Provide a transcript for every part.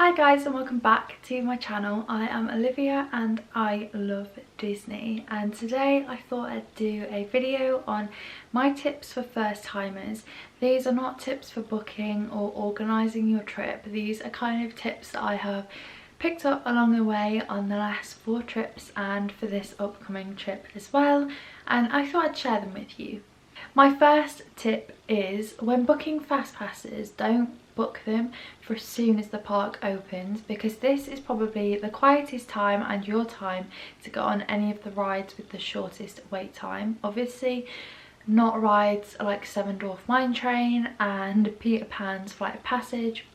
Hi guys and welcome back to my channel. I am Olivia and I love Disney, and today I thought I'd do a video on my tips for first timers. These are not tips for booking or organising your trip. These are kind of tips that I have picked up along the way on the last 4 trips and for this upcoming trip as well, and I thought I'd share them with you. My first tip is, when booking fast passes, don't book them for as soon as the park opens, because this is probably the quietest time and your time to go on any of the rides with the shortest wait time. Obviously not rides like Seven Dwarf Mine Train and Peter Pan's Flight of Passage.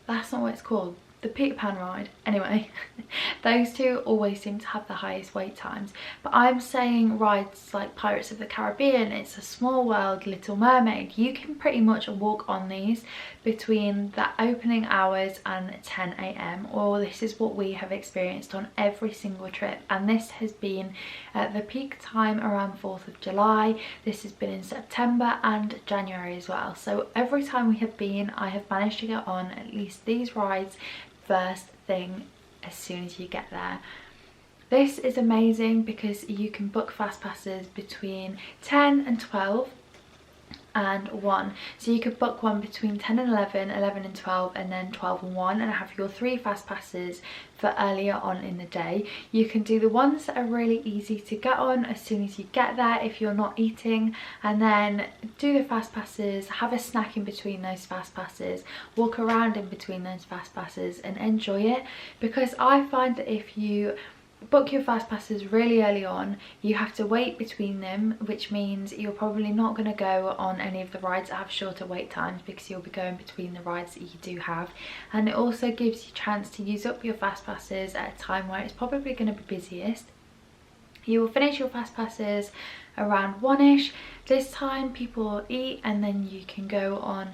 That's not what it's called. The Peter Pan ride. Anyway, those two always seem to have the highest wait times. But I'm saying rides like Pirates of the Caribbean, It's a Small World, Little Mermaid. You can pretty much walk on these between the opening hours and 10 AM, or this is what we have experienced on every single trip. And this has been at the peak time around 4th of July. This has been in September and January as well. So every time we have been, I have managed to get on at least these rides first thing as soon as you get there. This is amazing because you can book fast passes between 10 and 12 and 1. So you could book one between 10 and 11, 11 and 12, and then 12 and 1, and have your 3 fast passes for earlier on in the day. You can do the ones that are really easy to get on as soon as you get there if you're not eating, and then do the fast passes, have a snack in between those fast passes, walk around in between those fast passes and enjoy it. Because I find that if you book your fast passes really early on, you have to wait between them, which means you're probably not going to go on any of the rides that have shorter wait times, because you'll be going between the rides that you do have. And it also gives you a chance to use up your fast passes at a time where it's probably going to be busiest. You will finish your fast passes around 1ish. This time people eat, and then you can go on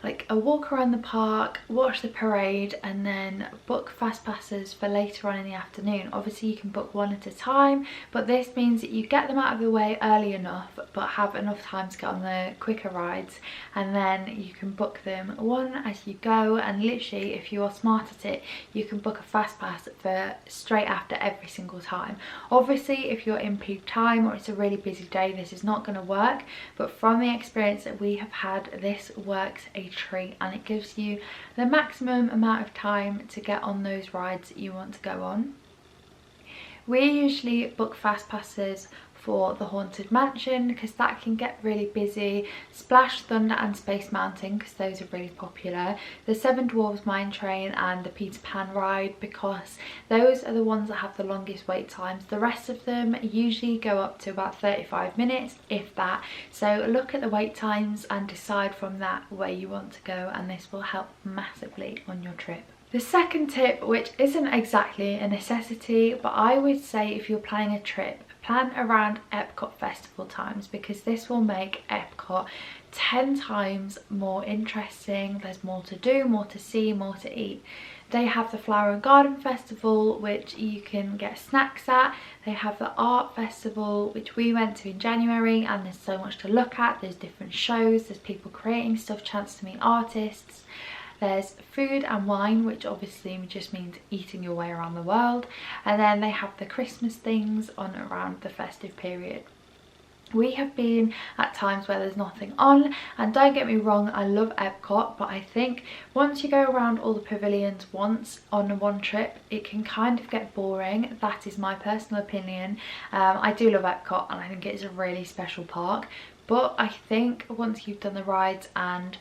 like a walk around the park, watch the parade, and then book fast passes for later on in the afternoon. Obviously you can book one at a time, but this means that you get them out of the way early enough but have enough time to get on the quicker rides, and then you can book them one as you go. And literally, if you are smart at it, you can book a fast pass for straight after every single time. Obviously if you're in peak time or it's a really busy day, this is not going to work, but from the experience that we have had, this works a treat, and it gives you the maximum amount of time to get on those rides that you want to go on. We usually book fast passes for the Haunted Mansion because that can get really busy, Splash, Thunder and Space Mountain because those are really popular, the Seven Dwarfs Mine Train and the Peter Pan ride because those are the ones that have the longest wait times. The rest of them usually go up to about 35 minutes, if that. So look at the wait times and decide from that where you want to go, and this will help massively on your trip. The second tip, which isn't exactly a necessity, but I would say if you're planning a trip, plan around Epcot festival times, because this will make Epcot 10 times more interesting. There's more to do, more to see, more to eat. They have the Flower and Garden Festival, which you can get snacks at. They have the Art Festival, which we went to in January, and there's so much to look at. There's different shows, there's people creating stuff, chance to meet artists. There's food and wine, which obviously just means eating your way around the world. And then they have the Christmas things on around the festive period. We have been at times where there's nothing on, and don't get me wrong, I love Epcot, but I think once you go around all the pavilions once on one trip, it can kind of get boring. That is my personal opinion. I do love Epcot and I think it's a really special park, but I think once you've done the rides and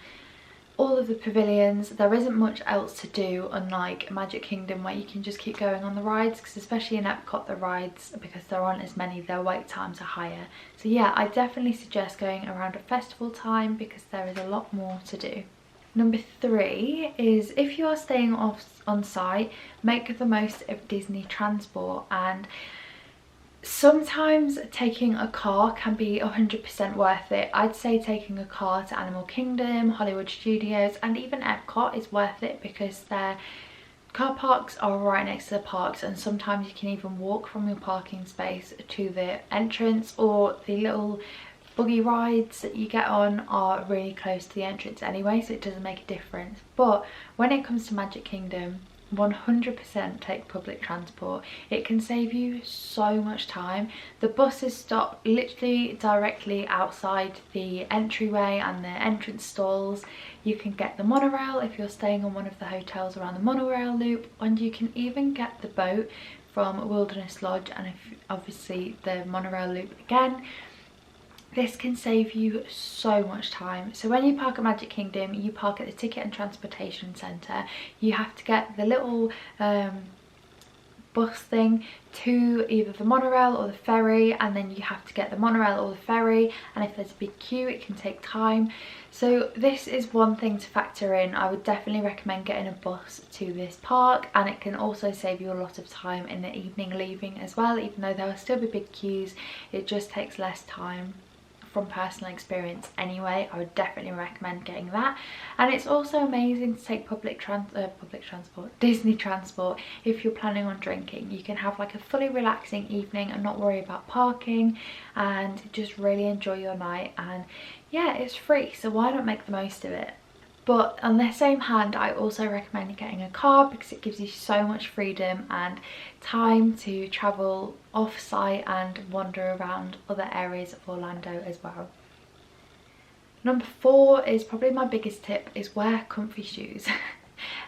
all of the pavilions, there isn't much else to do, unlike Magic Kingdom where you can just keep going on the rides, because especially in Epcot the rides, because there aren't as many, their wait times are higher. So yeah, I definitely suggest going around at festival time because there is a lot more to do. Number 3 is, if you are staying on site, make the most of Disney transport, and sometimes taking a car can be 100% worth it. I'd say taking a car to Animal Kingdom, Hollywood Studios and even Epcot is worth it, because their car parks are right next to the parks, and sometimes you can even walk from your parking space to the entrance or the little buggy rides that you get on are really close to the entrance anyway, so it doesn't make a difference. But when it comes to Magic Kingdom, 100% take public transport. It can save you so much time. The buses stop literally directly outside the entryway and the entrance stalls. You can get the monorail if you're staying on one of the hotels around the monorail loop, and you can even get the boat from Wilderness Lodge, and if obviously the monorail loop again. This can save you so much time. So when you park at Magic Kingdom, you park at the Ticket and Transportation Centre. You have to get the little bus thing to either the monorail or the ferry, and then you have to get the monorail or the ferry, and if there's a big queue it can take time. So this is one thing to factor in. I would definitely recommend getting a bus to this park, and it can also save you a lot of time in the evening leaving as well. Even though there will still be big queues, it just takes less time. From personal experience anyway, I would definitely recommend getting that. And it's also amazing to take public transport, Disney transport, if you're planning on drinking. You can have like a fully relaxing evening and not worry about parking, and just really enjoy your night. And yeah, it's free, so why not make the most of it? But on the same hand, I also recommend getting a car because it gives you so much freedom and time to travel off-site and wander around other areas of Orlando as well. Number 4 is probably my biggest tip, is wear comfy shoes.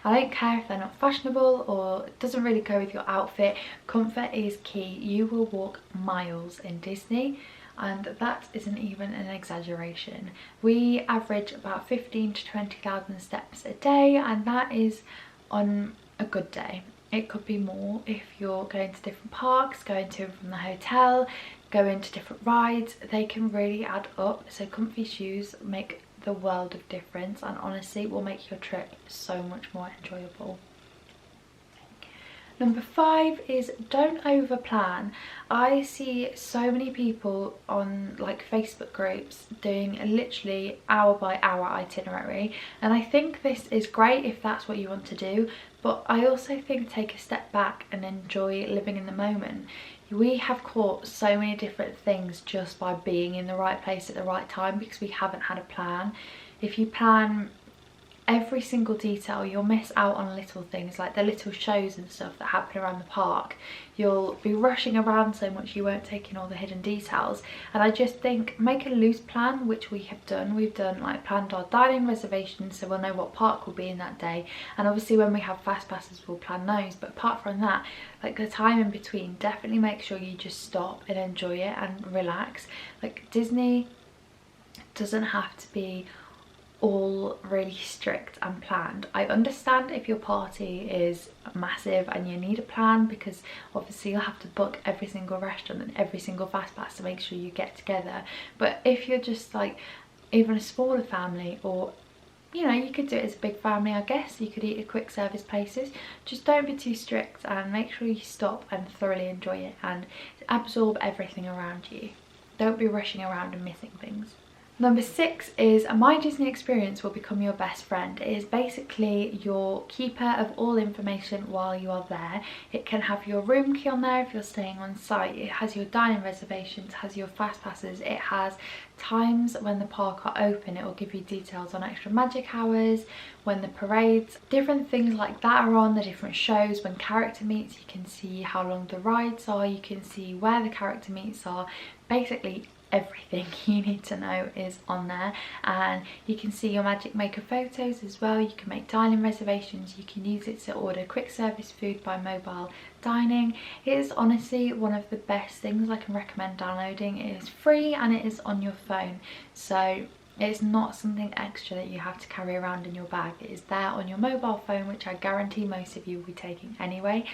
I don't care if they're not fashionable or it doesn't really go with your outfit. Comfort is key. You will walk miles in Disney, and that isn't even an exaggeration. We average about 15 to 20,000 steps a day, and that is on a good day. It could be more if you're going to different parks, going to and from the hotel, going to different rides. They can really add up, so comfy shoes make the world of difference, and honestly will make your trip so much more enjoyable. Number 5 is don't over plan. I see so many people on like Facebook groups doing a literally hour by hour itinerary, and I think this is great if that's what you want to do, but I also think take a step back and enjoy living in the moment. We have caught so many different things just by being in the right place at the right time because we haven't had a plan. If you plan every single detail, you'll miss out on little things like the little shows and stuff that happen around the park. You'll be rushing around so much you won't take in all the hidden details. And I just think make a loose plan, which we have done. We've done like planned our dining reservations so we'll know what park we'll be in that day, and obviously when we have fast passes we'll plan those. But apart from that, like the time in between, definitely make sure you just stop and enjoy it and relax. Like Disney doesn't have to be all really strict and planned. I understand if your party is massive and you need a plan, because obviously you'll have to book every single restaurant and every single fast pass to make sure you get together. But if you're just like even a smaller family, or you know, you could do it as a big family, I guess. You could eat at quick service places. Just don't be too strict and make sure you stop and thoroughly enjoy it and absorb everything around you. Don't be rushing around and missing things. Number 6 is My Disney Experience will become your best friend. It is basically your keeper of all information while you are there. It can have your room key on there if you're staying on site. It has your dining reservations, has your fast passes, it has times when the park are open. It will give you details on extra magic hours, when the parades, different things like that are on, the different shows, when character meets, you can see how long the rides are, you can see where the character meets are. Basically everything you need to know is on there, and you can see your Magic Maker photos as well. You can make dining reservations, you can use it to order quick service food by mobile dining. It is honestly one of the best things I can recommend downloading. It is free and it is on your phone, so it's not something extra that you have to carry around in your bag. It is there on your mobile phone, which I guarantee most of you will be taking anyway.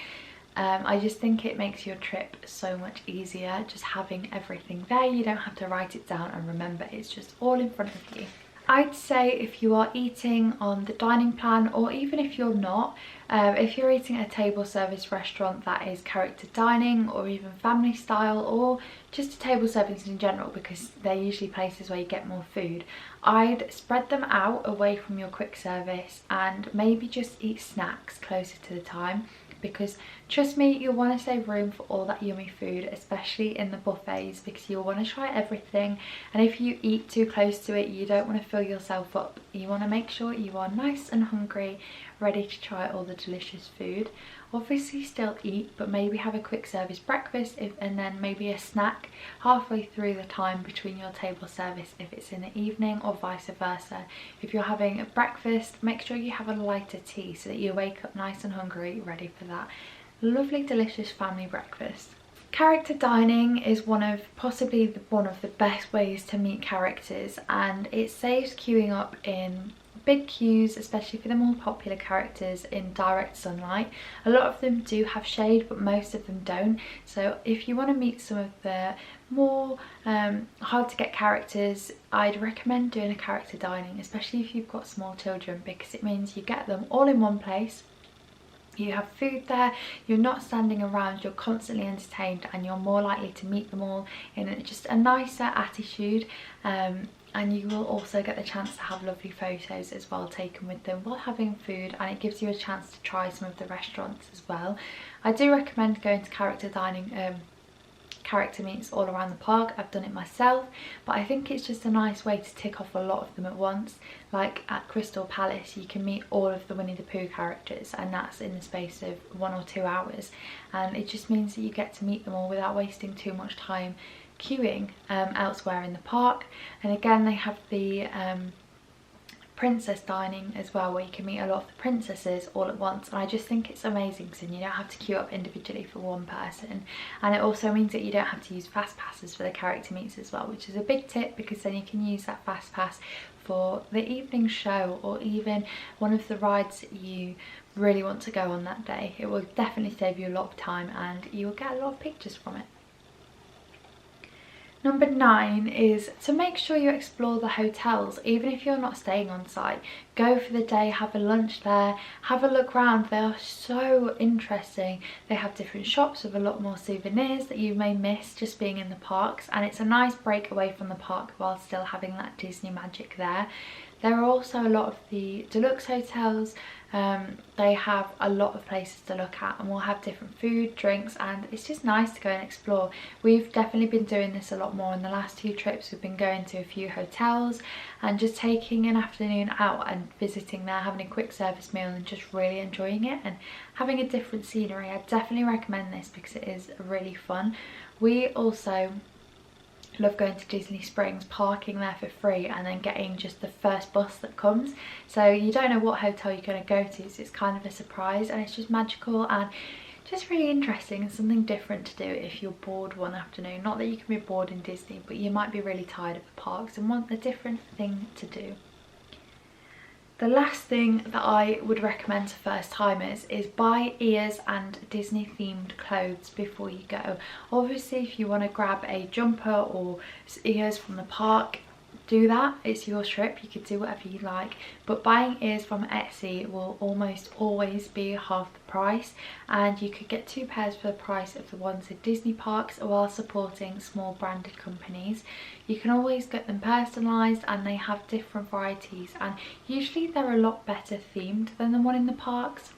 I just think it makes your trip so much easier just having everything there. You don't have to write it down and remember, it's just all in front of you. I'd say if you are eating on the dining plan, or even if you're not, if you're eating at a table service restaurant that is character dining or even family style, or just a table service in general, because they're usually places where you get more food, I'd spread them out away from your quick service and maybe just eat snacks closer to the time, because trust me, you'll want to save room for all that yummy food, especially in the buffets, because you'll want to try everything, and if you eat too close to it, you don't want to fill yourself up. You want to make sure you are nice and hungry, ready to try all the delicious food. Obviously still eat, but maybe have a quick service breakfast and then maybe a snack halfway through the time between your table service if it's in the evening, or vice versa. If you're having a breakfast, make sure you have a lighter tea so that you wake up nice and hungry, ready for that lovely delicious family breakfast. Character dining is possibly one of the best ways to meet characters, and it saves queuing up in big queues, especially for the more popular characters in direct sunlight. A lot of them do have shade, but most of them don't. So if you want to meet some of the more hard to get characters, I'd recommend doing a character dining, especially if you've got small children, because it means you get them all in one place. You have food there, you're not standing around, you're constantly entertained, and you're more likely to meet them all in just a nicer attitude. And you will also get the chance to have lovely photos as well taken with them while having food, and it gives you a chance to try some of the restaurants as well. I do recommend going to character dining, character meets all around the park. I've done it myself, but I think it's just a nice way to tick off a lot of them at once. Like at Crystal Palace, you can meet all of the Winnie the Pooh characters, and that's in the space of 1 or 2 hours, and it just means that you get to meet them all without wasting too much time queuing elsewhere in the park. And again, they have the princess dining as well, where you can meet a lot of the princesses all at once, and I just think it's amazing because then you don't have to queue up individually for one person, and it also means that you don't have to use fast passes for the character meets as well, which is a big tip, because then you can use that fast pass for the evening show or even one of the rides that you really want to go on that day. It will definitely save you a lot of time, and you will get a lot of pictures from it. Number 9 is to make sure you explore the hotels, even if you're not staying on site. Go for the day, have a lunch there, have a look around. They are so interesting. They have different shops with a lot more souvenirs that you may miss just being in the parks, and it's a nice break away from the park while still having that Disney magic there. There are also a lot of the deluxe hotels. They have a lot of places to look at, and we'll have different food, drinks, and it's just nice to go and explore. We've definitely been doing this a lot more in the last 2 trips. We've been going to a few hotels and just taking an afternoon out and visiting there, having a quick service meal and just really enjoying it and having a different scenery. I definitely recommend this because it is really fun. We also love going to Disney Springs, parking there for free and then getting just the first bus that comes, so you don't know what hotel you're going to go to, so it's kind of a surprise, and it's just magical and just really interesting and something different to do if you're bored one afternoon. Not that you can be bored in Disney, but you might be really tired of the parks and want a different thing to do. The last thing that I would recommend to first timers is buy ears and Disney themed clothes before you go. Obviously, if you want to grab a jumper or ears from the park, do that. It's your trip, you could do whatever you like, but buying ears from Etsy will almost always be half the price, and you could get 2 pairs for the price of the ones at Disney parks while supporting small branded companies. You can always get them personalised, and they have different varieties, and usually they're a lot better themed than the one in the parks.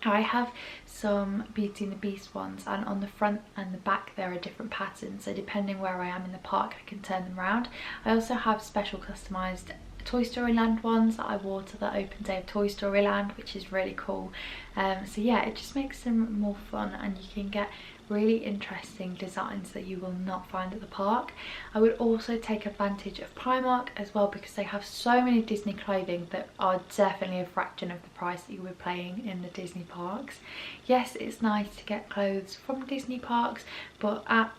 I have some Beauty and the Beast ones, and on the front and the back there are different patterns, so depending where I am in the park I can turn them around. I also have special customised Toy Story Land ones that I wore to the open day of Toy Story Land, which is really cool. So yeah, it just makes them more fun, and you can get really interesting designs that you will not find at the park. I would also take advantage of Primark as well, because they have so many Disney clothing that are definitely a fraction of the price that you were paying in the Disney parks. Yes, it's nice to get clothes from Disney parks, but at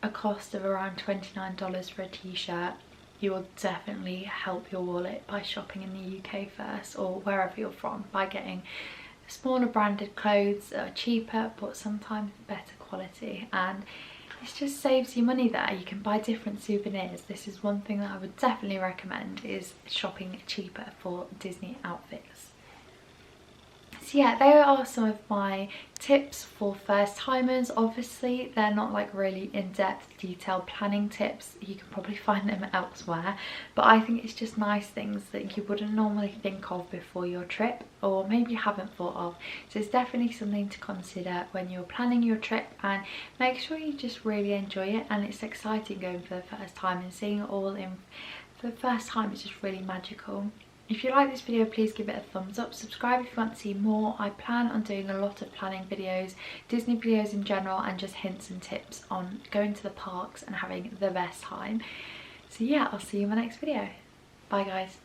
a cost of around $29 for a t-shirt, you will definitely help your wallet by shopping in the UK first, or wherever you're from, by getting smaller branded clothes that are cheaper but sometimes better quality, and it just saves you money there. You can buy different souvenirs. This is one thing that I would definitely recommend, is shopping cheaper for Disney outfits. So yeah, there are some of my tips for first timers. Obviously they're not like really in-depth detailed planning tips, you can probably find them elsewhere, but I think it's just nice things that you wouldn't normally think of before your trip, or maybe you haven't thought of. So it's definitely something to consider when you're planning your trip, and make sure you just really enjoy it. And it's exciting going for the first time and seeing it all in for the first time. It's just really magical. If you like this video, please give it a thumbs up, subscribe if you want to see more. I plan on doing a lot of planning videos, Disney videos in general, and just hints and tips on going to the parks and having the best time. So yeah, I'll see you in my next video. Bye guys.